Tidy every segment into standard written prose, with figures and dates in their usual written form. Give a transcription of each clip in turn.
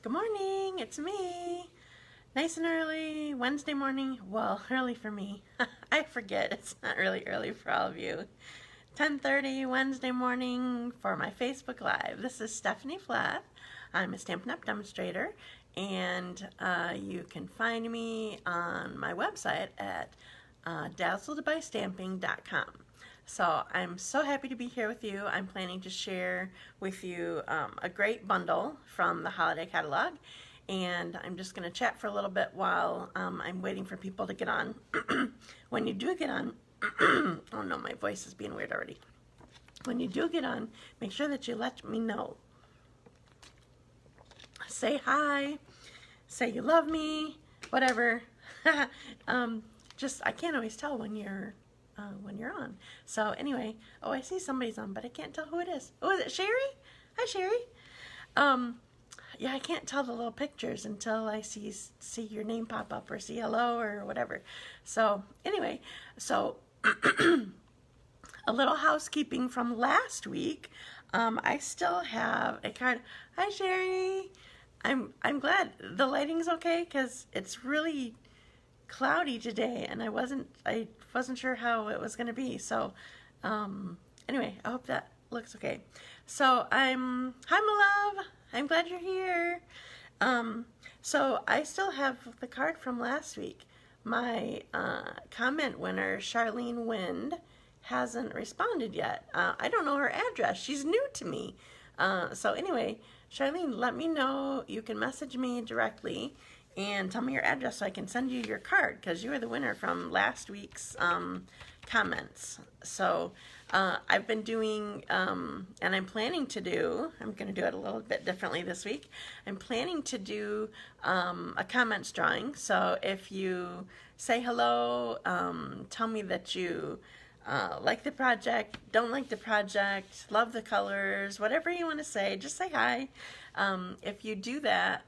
Good morning, it's me. Nice and early, Wednesday morning. Well, early for me. I forget, it's not really early for all of you. 10:30 Wednesday morning for my Facebook Live. This is Stephanie Flath. I'm a Stampin' Up demonstrator, and you can find me on my website at dazzledbystamping.com. So I'm so happy to be here with you. I'm planning to share with you a great bundle from the holiday catalog, and I'm just going to chat for a little bit while I'm waiting for people to get on. When you do get on, oh no, my voice is being weird already. When you do get on, make sure that you let me know. Say hi, say you love me, whatever. I can't always tell when you're on. So anyway, oh, I see somebody's on, but I can't tell who it is. Oh, is it Sherry? Hi, Sherry. Yeah, I can't tell the little pictures until I see your name pop up or see hello or whatever. So anyway, so a little housekeeping from last week. I still have a card. Hi, Sherry. I'm glad the lighting's okay because it's really cloudy today, and I wasn't sure how it was going to be. So anyway, I hope that looks okay. So hi, my love. I'm glad you're here. So I still have the card from last week. My comment winner, Charlene Wind, hasn't responded yet. I don't know her address. She's new to me. So anyway, Charlene, let me know. You can message me directly and tell me your address so I can send you your card, because you were the winner from last week's comments. So I've been doing, and I'm planning to do, I'm going to do it a little bit differently this week. I'm planning to do a comments drawing. So if you say hello, tell me that you like the project, don't like the project, love the colors, whatever you want to say, just say hi. If you do that,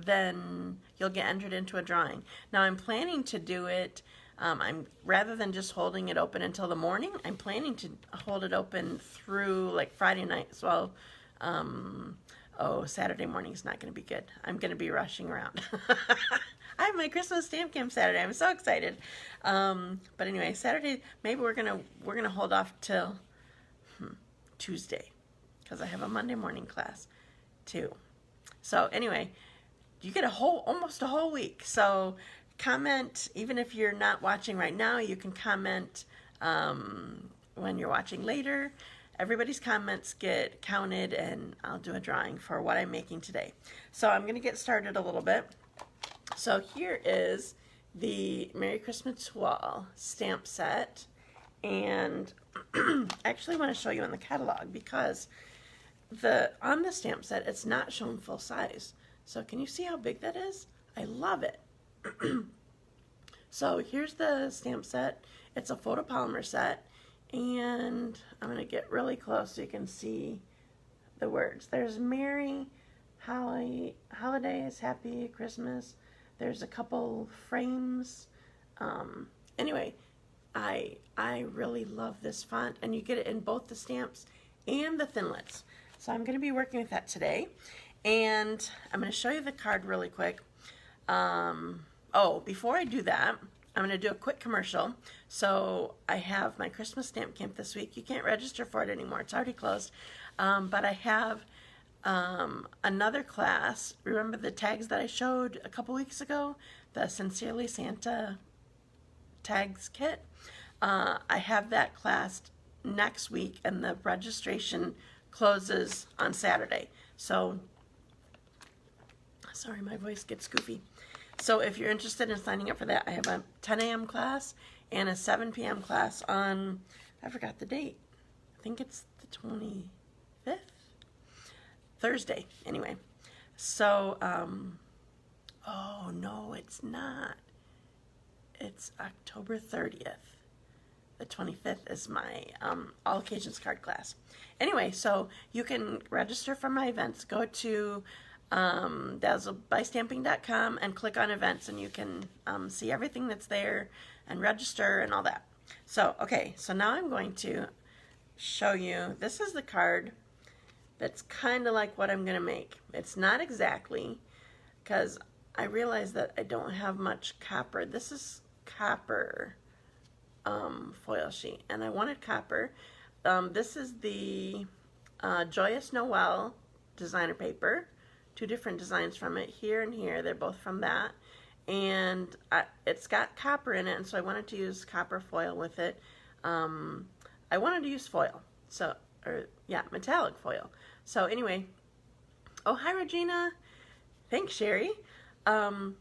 then you'll get entered into a drawing. Now I'm planning to do it, rather than just holding it open until the morning, I'm planning to hold it open through like Friday night. So, Saturday morning is not going to be good. I'm going to be rushing around. I have my Christmas stamp camp Saturday. I'm so excited. But anyway, Saturday, maybe we're gonna hold off till Tuesday, because I have a Monday morning class too. So anyway, you get almost a whole week. So comment, even if you're not watching right now, you can comment when you're watching later. Everybody's comments get counted, and I'll do a drawing for what I'm making today. So I'm going to get started a little bit. So here is the Merry Christmas to All stamp set, and I actually want to show you in the catalog, because on the stamp set it's not shown full size. So can you see how big that is? I love it. So here's the stamp set. It's a photopolymer set, and I'm going to get really close so you can see the words. There's Merry Holidays, Happy Christmas. There's a couple frames. Anyway, I really love this font, and you get it in both the stamps and the thinlits. So I'm going to be working with that today, and I'm going to show you the card really quick. Before I do that, I'm going to do a quick commercial. So I have my Christmas stamp camp this week. You can't register for it anymore. It's already closed. But I have another class. Remember the tags that I showed a couple weeks ago? The Sincerely Santa tags kit? I have that class next week, and the registration closes on Saturday. So, sorry, my voice gets goofy. So if you're interested in signing up for that, I have a 10 a.m. class and a 7 p.m. class on, I forgot the date. I think it's the 25th? Thursday, anyway. So, oh no, it's not. It's October 30th. The 25th is my all occasions card class. Anyway, so you can register for my events. Go to dazzledbystamping.com and click on events, and you can see everything that's there and register and all that. So, okay, so now I'm going to show you. This is the card that's kind of like what I'm going to make. It's not exactly, because I realize that I don't have much copper. This is copper foil sheet, and I wanted copper. This is the Joyous Noel designer paper. Two different designs from it, here and here. They're both from that. And it's got copper in it, and so I wanted to use copper foil with it. I wanted to use foil, so, yeah, metallic foil. So anyway, oh, hi Regina. Thanks, Sherry. So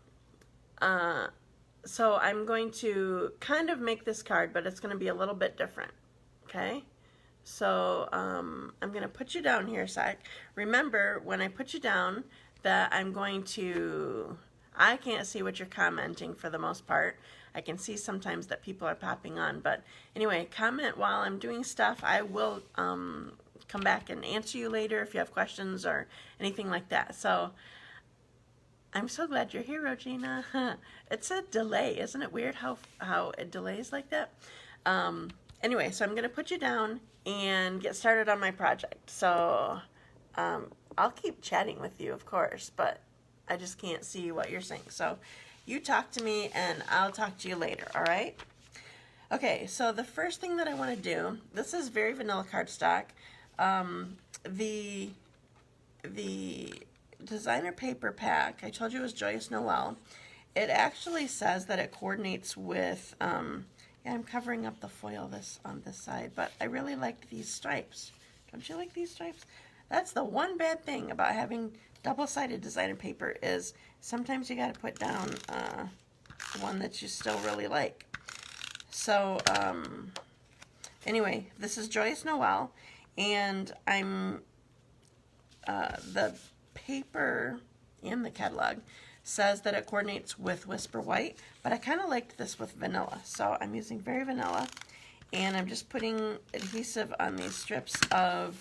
I'm going to kind of make this card, but it's going to be a little bit different, okay? So I'm going to put you down here a sec. Remember, when I put you down, that I'm going to, I can't see what you're commenting for the most part. I can see sometimes that people are popping on, but anyway, comment while I'm doing stuff. I will come back and answer you later if you have questions or anything like that. So I'm so glad you're here, Regina. It's a delay. Isn't it weird how it delays like that? Anyway, so I'm going to put you down and get started on my project. So I'll keep chatting with you, of course, but I just can't see what you're saying. So you talk to me and I'll talk to you later, all right? Okay, so the first thing that I want to do, this is very vanilla cardstock. The designer paper pack, I told you it was Joyous Noel. It actually says that it coordinates with, yeah, I'm covering up the foil on this side, but I really like these stripes. Don't you like these stripes? That's the one bad thing about having double-sided designer paper is sometimes you got to put down one that you still really like. So anyway, this is Joyous Noel, and I'm the paper in the catalog says that it coordinates with Whisper White, but I kind of liked this with vanilla, so I'm using very vanilla, and I'm just putting adhesive on these strips of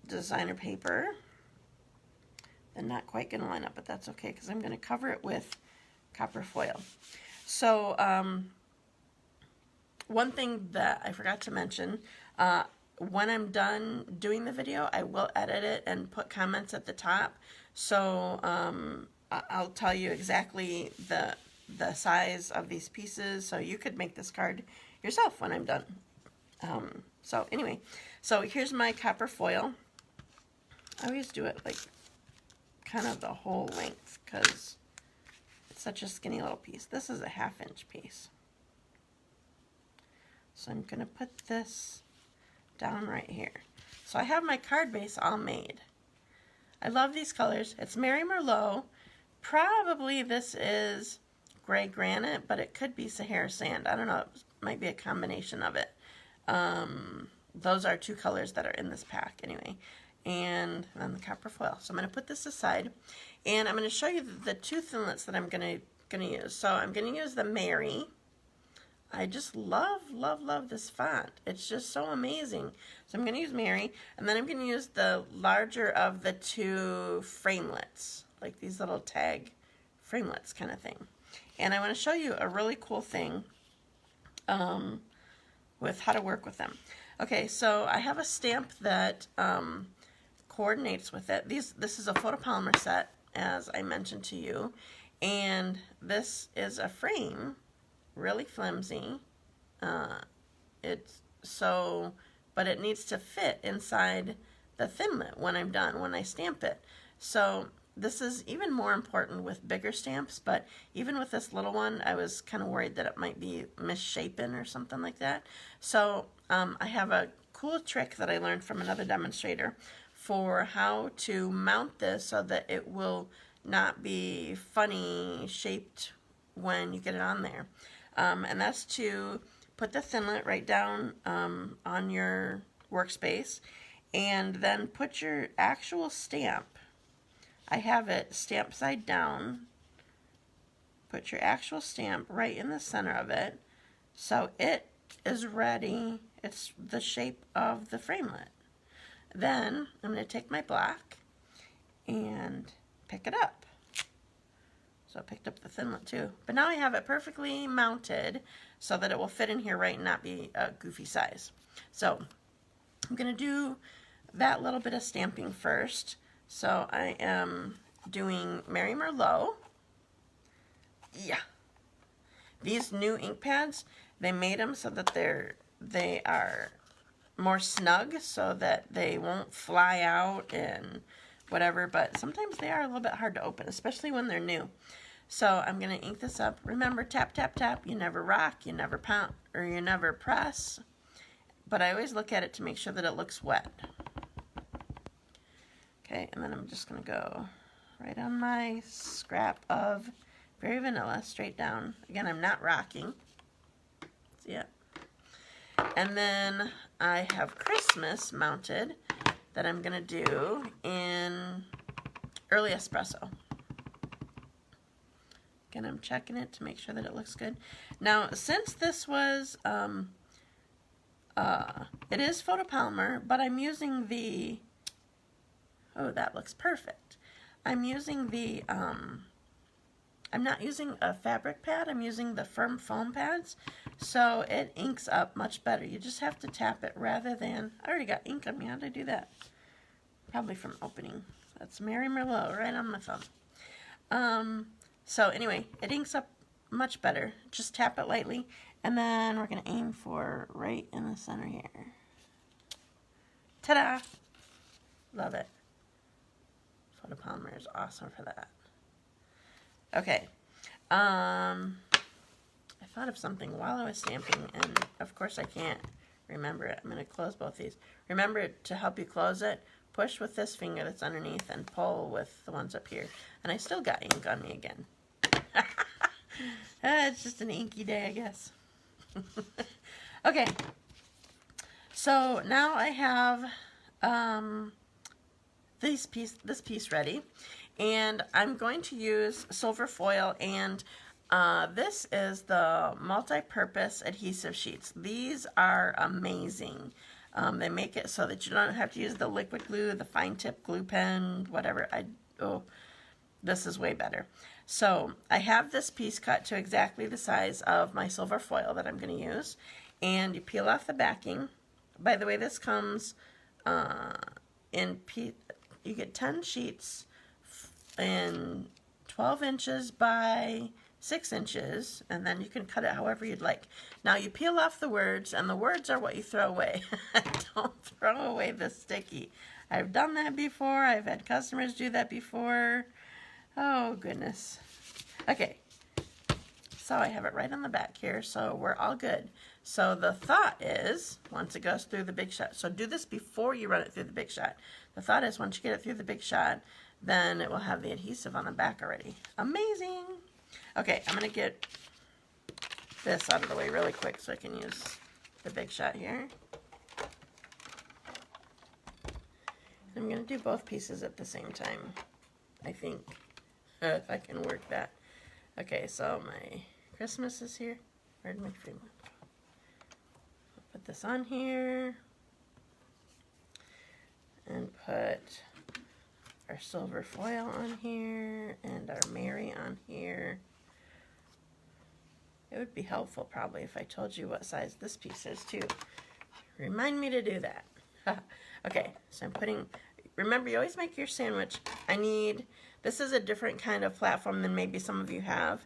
designer paper. They're not quite going to line up, but that's okay because I'm going to cover it with copper foil. So one thing that I forgot to mention, when I'm done doing the video, I will edit it and put comments at the top. So I'll tell you exactly the size of these pieces, so you could make this card yourself when I'm done. So anyway, so here's my copper foil. I always do it like kind of the whole length because it's such a skinny little piece. This is a 1/2 inch piece. So I'm going to put this down right here. So I have my card base all made. I love these colors. It's Mary Merlot. Probably this is gray granite, but it could be Sahara sand. I don't know. It might be a combination of it. Those are two colors that are in this pack anyway. And then the copper foil. So I'm going to put this aside, and I'm going to show you the two thinlits that I'm going to use. So I'm going to use the Mary. I just love this font. It's just so amazing. So I'm going to use Mary, and then I'm going to use the larger of the two framelits, like these little tag framelits kind of thing. And I want to show you a really cool thing with how to work with them. Okay, so I have a stamp that coordinates with it. This is a photopolymer set, as I mentioned to you, and this is a frame, really flimsy. But it needs to fit inside the thinlet when I'm done, when I stamp it. So this is even more important with bigger stamps, but even with this little one, I was kind of worried that it might be misshapen or something like that. So I have a cool trick that I learned from another demonstrator for how to mount this so that it will not be funny shaped when you get it on there. And that's to put the thinlet right down on your workspace, and then put your actual stamp. I have it stamped side down. Put your actual stamp right in the center of it, so it is ready. It's the shape of the framelit. Then I'm going to take my block and pick it up. So I picked up the thinlet too. But now I have it perfectly mounted so that it will fit in here right and not be a goofy size. So I'm going to do that little bit of stamping first. So I am doing Mary Merlot. Yeah. These new ink pads, they made them so that they are more snug so that they won't fly out and whatever, but sometimes they are a little bit hard to open, especially when they're new. So I'm going to ink this up. Remember, tap, tap, tap. You never rock, you never pound, or you never press. But I always look at it to make sure that it looks wet. Okay, and then I'm just going to go right on my scrap of Very Vanilla, straight down. Again, I'm not rocking. See it? And then I have Christmas mounted that I'm going to do in Early Espresso. Again, I'm checking it to make sure that it looks good. Now, since this was, it is photopolymer, but I'm using the, oh, that looks perfect. I'm using the, I'm not using a fabric pad, I'm using the firm foam pads, so it inks up much better. You just have to tap it rather than, I already got ink on me, how did I do that? Probably from opening. That's Mary Merlot right on my thumb. So anyway, it inks up much better. Just tap it lightly, and then we're going to aim for right in the center here. Ta-da! Love it. Photopolymer is awesome for that. Okay. I thought of something while I was stamping, and of course I can't remember it. I'm going to close both these. Remember, to help you close it, push with this finger that's underneath and pull with the ones up here. And I still got ink on me again. It's just an inky day, I guess. Okay. So now I have this piece ready. And I'm going to use silver foil, and this is the multi-purpose adhesive sheets. These are amazing. They make it so that you don't have to use the liquid glue, the fine tip glue pen, whatever. This is way better. So I have this piece cut to exactly the size of my silver foil that I'm going to use. And you peel off the backing. By the way, this comes you get 10 sheets in 12 inches by 6 inches, and then you can cut it however you'd like. Now you peel off the words, and the words are what you throw away. Don't throw away the sticky. I've done that before. I've had customers do that before. Oh, goodness. Okay. So I have it right on the back here, so we're all good. So the thought is, once it goes through the Big Shot, so do this before you run it through the Big Shot. The thought is, once you get it through the Big Shot, then it will have the adhesive on the back already. Amazing! Okay, I'm going to get this out of the way really quick so I can use the Big Shot here. I'm going to do both pieces at the same time, I think, if I can work that. Okay, so my Christmas is here. Where'd my frame go? Put this on here. And put our silver foil on here and our Mary on here. It would be helpful probably if I told you what size this piece is too. Remind me to do that. Okay, so I'm putting, remember you always make your sandwich. This is a different kind of platform than maybe some of you have.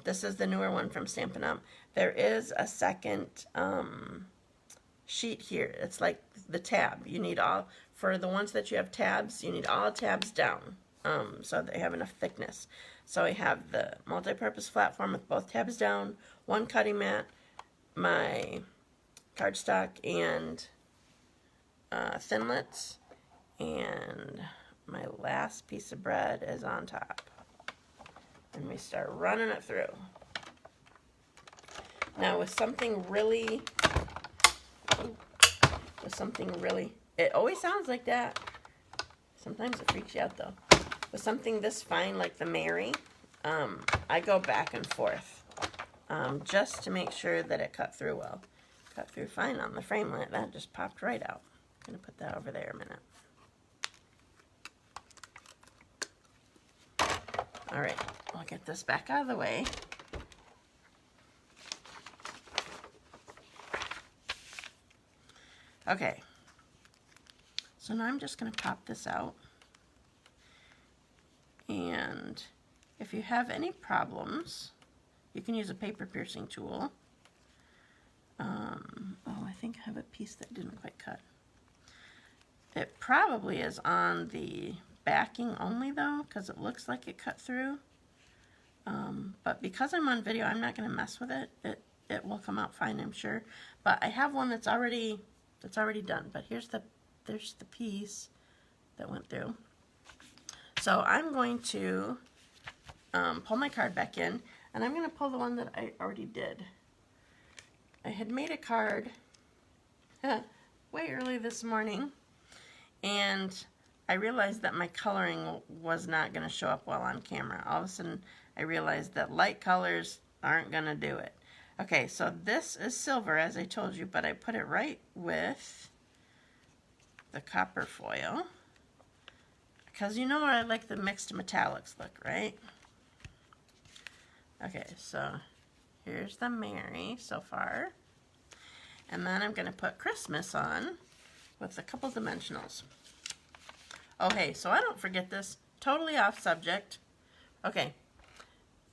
This is the newer one from Stampin' Up. There is a second sheet here. It's like the tab. You need all, for the ones that you have tabs, you need all tabs down so they have enough thickness. So I have the multi-purpose platform with both tabs down, one cutting mat, my cardstock and thinlits, and my last piece of bread is on top. And we start running it through. Now with something really, it always sounds like that. Sometimes it freaks you out though. With something this fine like the Mary, I go back and forth just to make sure that it cut through well. Cut through fine on the framelit. That just popped right out. I'm going to put that over there a minute. Alright, I'll get this back out of the way. Okay. So now I'm just going to pop this out. And if you have any problems, you can use a paper piercing tool. Oh, I think I have a piece that didn't quite cut. It probably is on the backing only though, because it looks like it cut through. But because I'm on video, I'm not going to mess with it. It will come out fine, I'm sure. But I have one that's already done. But there's the piece that went through. So I'm going to pull my card back in, and I'm going to pull the one that I already did. I had made a card way early this morning, and I realized that my coloring was not going to show up well on camera. All of a sudden, I realized that light colors aren't going to do it. Okay, so this is silver, as I told you, but I put it right with the copper foil, because you know I like the mixed metallics look, right? Okay, so here's the Mary so far. And then I'm going to put Christmas on with a couple dimensionals. Okay, so I don't forget this. Totally off subject. Okay,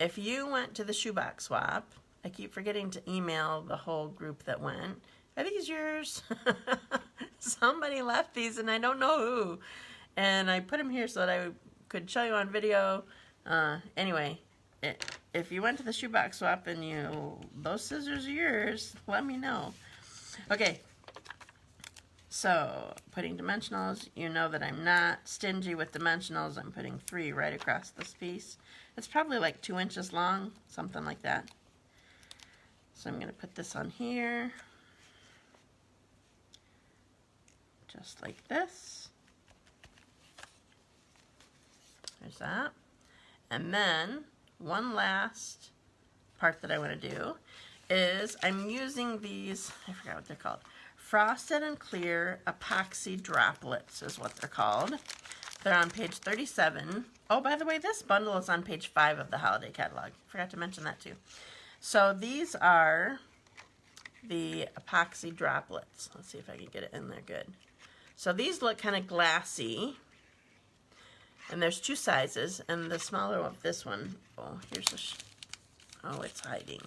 if you went to the shoebox swap, I keep forgetting to email the whole group that went. Are these yours? Somebody left these and I don't know who. And I put them here so that I could show you on video. Anyway, if you went to the shoebox swap and those scissors are yours, let me know. Okay, so putting dimensionals, you know that I'm not stingy with dimensionals. I'm putting 3 right across this piece. It's probably like 2 inches long, something like that. So I'm going to put this on here, just like this. There's that. And then one last part that I want to do is I'm using these, I forgot what they're called, frosted and clear epoxy droplets is what they're called. They're on page 37. Oh, by the way, this bundle is on page 5 of the holiday catalog. Forgot to mention that too. So these are the epoxy droplets. Let's see if I can get it in there good. So these look kind of glassy. And there's 2 sizes, and the smaller of this one, oh, here's oh, it's hiding.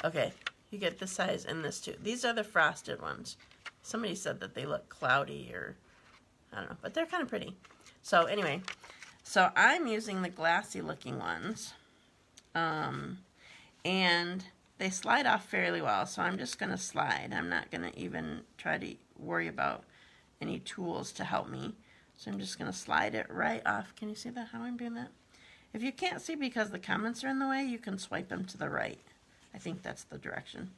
Okay, you get this size and this too. These are the frosted ones. Somebody said that they look cloudy or, I don't know, but they're kind of pretty. So anyway, so I'm using the glassy looking ones, and they slide off fairly well, so I'm just going to slide. I'm not going to even try to worry about any tools to help me. So I'm just going to slide it right off. Can you see that, how I'm doing that? If you can't see because the comments are in the way, you can swipe them to the right. I think that's the direction.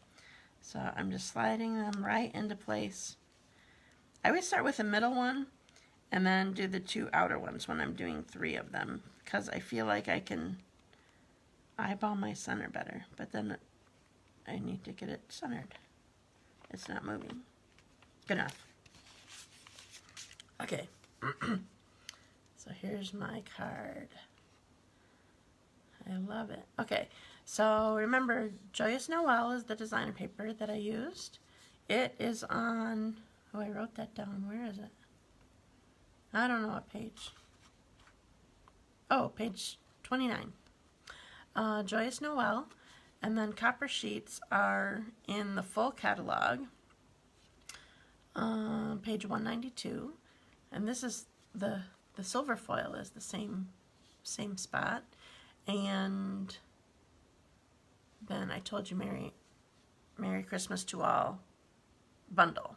So I'm just sliding them right into place. I always start with the middle one and then do the 2 outer ones when I'm doing 3 of them, because I feel like I can eyeball my center better. But then I need to get it centered. It's not moving. Good enough. Okay. So here's my card. I love it. Okay, so remember, Joyous Noel is the designer paper that I used. It is on, oh, I wrote that down. Where is it? I don't know what page. Oh, page 29. Joyous Noel. And then copper sheets are in the full catalog. Page 192. And this is the silver foil is the same spot. And then I told you Merry Christmas to All bundle,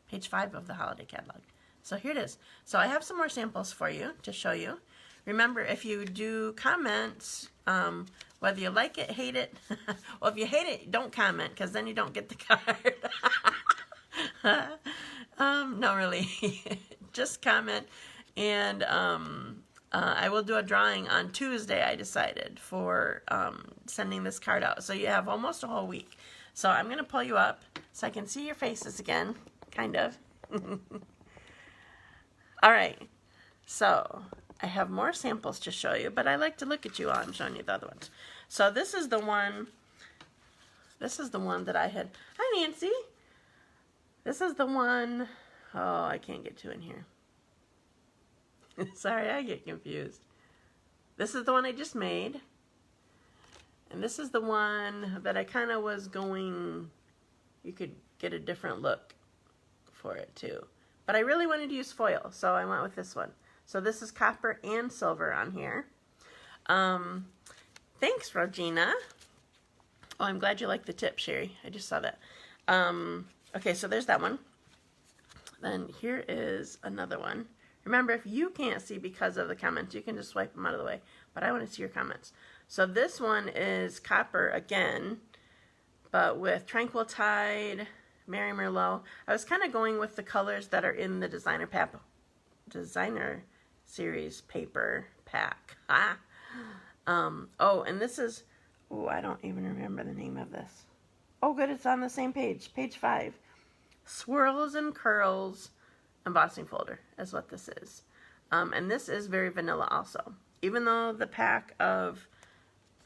page 5 of the holiday catalog. So here it is. So I have some more samples for you to show you. Remember, if you do comments, whether you like it, hate it, well, if you hate it, don't comment, because then you don't get the card. No, really. Just comment, and I will do a drawing on Tuesday, I decided, for sending this card out. So you have almost a whole week. So I'm going to pull you up so I can see your faces again, kind of. All right. So I have more samples to show you, but I like to look at you while I'm showing you the other ones. So this is the one that I had. Hi, Nancy. This is the one Oh, I can't get two in here. Sorry, I get confused. This is the one I just made. And this is the one that I kind of was going, you could get a different look for it too. But I really wanted to use foil, so I went with this one. So this is copper and silver on here. Thanks, Regina. Oh, I'm glad you like the tip, Sherry. I just saw that. Okay, so there's that one. Then here is another one. Remember, if you can't see because of the comments, you can just swipe them out of the way. But I want to see your comments. So this one is copper again, but with Tranquil Tide, Mary Merlot. I was kind of going with the colors that are in the designer series paper pack. Oh, and this is, oh, I don't even remember the name of this. Oh, good, it's on the same page, page 5. Swirls and Curls embossing folder is what this is. And this is very vanilla also. Even though the pack of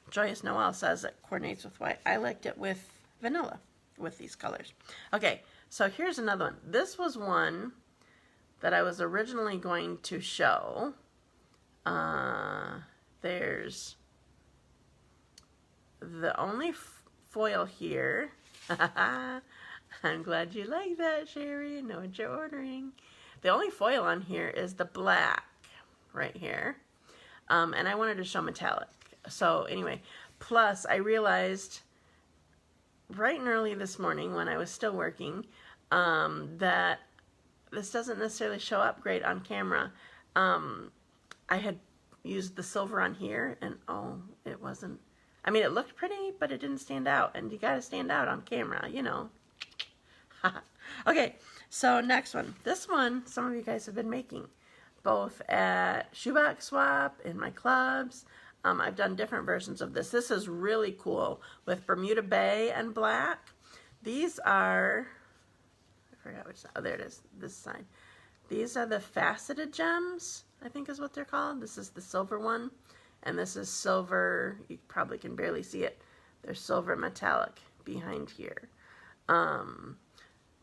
Joyous Noel says it coordinates with white, I liked it with vanilla with these colors. Okay, so here's another one. This was one that I was originally going to show. There's the only foil here. I'm glad you like that, Sherry. I know what you're ordering. The only foil on here is the black right here. And I wanted to show metallic. So anyway, plus I realized bright and early this morning when I was still working that this doesn't necessarily show up great on camera. I had used the silver on here and oh, it wasn't, I mean, it looked pretty, but it didn't stand out, and you gotta stand out on camera, you know. Okay, so next one. This one, some of you guys have been making, both at Shoebox Swap, in my clubs. I've done different versions of this. This is really cool with Bermuda Bay and black. These are, I forgot which side, oh, there it is, this side. These are the faceted gems, I think is what they're called. This is the silver one, and this is silver, you probably can barely see it. There's silver metallic behind here.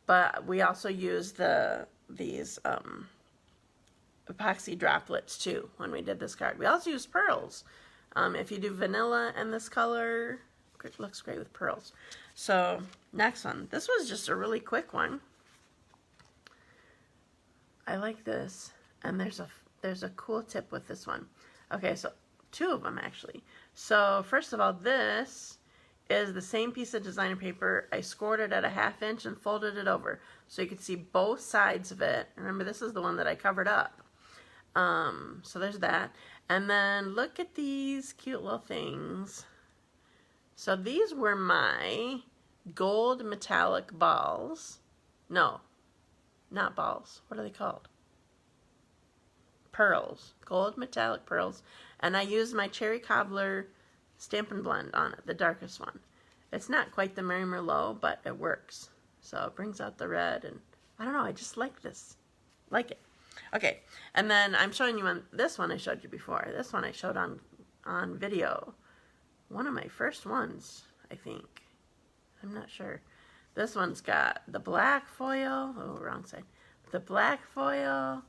But we also use these epoxy droplets too when we did this card. We also use pearls. If you do vanilla and this color, it looks great with pearls. So next one. This was just a really quick one. I like this, and there's a cool tip with this one. Okay, so two of them actually. So first of all, this is the same piece of designer paper. I scored it at a 1/2 inch and folded it over so you could see both sides of it. Remember, this is the one that I covered up. So there's that. And then look at these cute little things. So these were my gold metallic balls. No, not balls. What are they called? Pearls. Gold metallic pearls. And I used my Cherry Cobbler Stampin' Blend on it, the darkest one. It's not quite the Mary Merlot, but it works. So it brings out the red, and I don't know, I just like this. Like it. Okay, and then I'm showing you on this one I showed you before. This one I showed on video. One of my first ones, I think. I'm not sure. This one's got the black foil. Oh, wrong side. The black foil,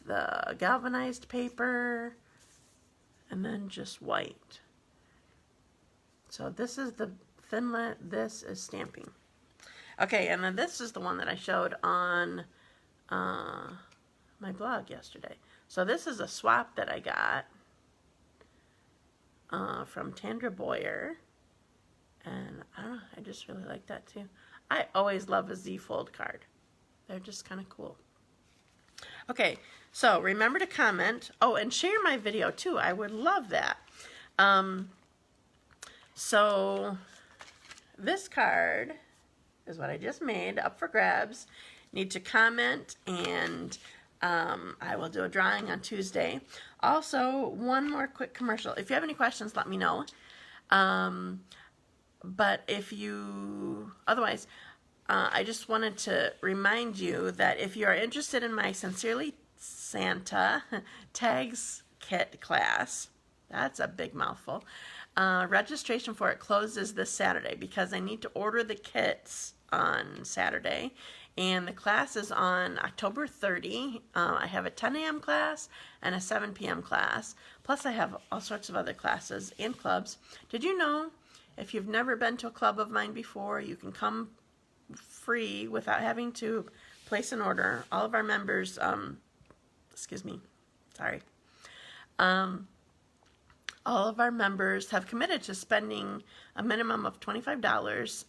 the galvanized paper, and then just white. So this is the Thinlet, this is stamping. Okay, and then this is the one that I showed on my blog yesterday. So this is a swap that I got from Tandra Boyer. And I don't know, I just really like that too. I always love a Z-fold card. They're just kind of cool. Okay, so remember to comment. Oh, and share my video too. I would love that. So this card is what I just made, up for grabs. Need to comment, and I will do a drawing on Tuesday. Also, one more quick commercial. If you have any questions, let me know. But if you, otherwise, I just wanted to remind you that if you are interested in my Sincerely Santa tags kit class, that's a big mouthful, registration for it closes this Saturday because I need to order the kits on Saturday, And the class is on October 30. I have a 10 a.m. class and a 7 p.m. class. Plus I have all sorts of other classes and clubs. Did you know if you've never been to a club of mine before, you can come free without having to place an order? All of our members, all of our members have committed to spending a minimum of $25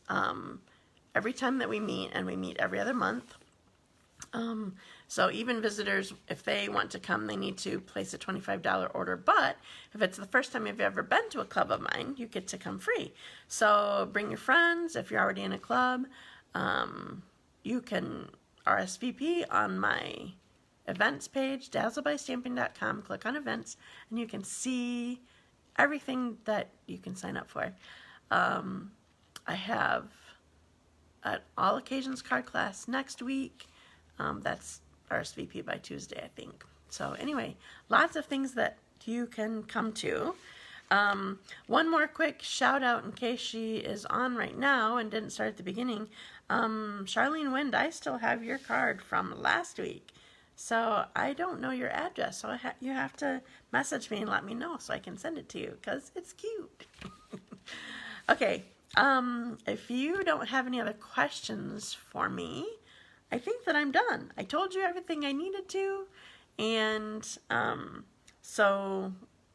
every time that we meet, and we meet every other month. So even visitors, if they want to come, they need to place a $25 order. But if it's the first time you've ever been to a club of mine, you get to come free. So bring your friends. If you're already in a club, you can RSVP on my events page, dazzledbystamping.com. Click on events, and you can see everything that you can sign up for. I have an all occasions card class next week. That's RSVP by Tuesday, I think. So anyway, lots of things that you can come to. One more quick shout out in case she is on right now and didn't start at the beginning. Charlene Wind, I still have your card from last week. So I don't know your address, so you have to message me and let me know so I can send it to you, because it's cute. Okay, if you don't have any other questions for me, I think that I'm done. I told you everything I needed to, and so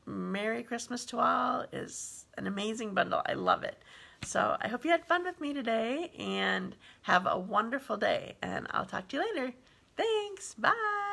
Merry Christmas to all is an amazing bundle. I love it. So I hope you had fun with me today, and have a wonderful day, and I'll talk to you later. Thanks. Bye.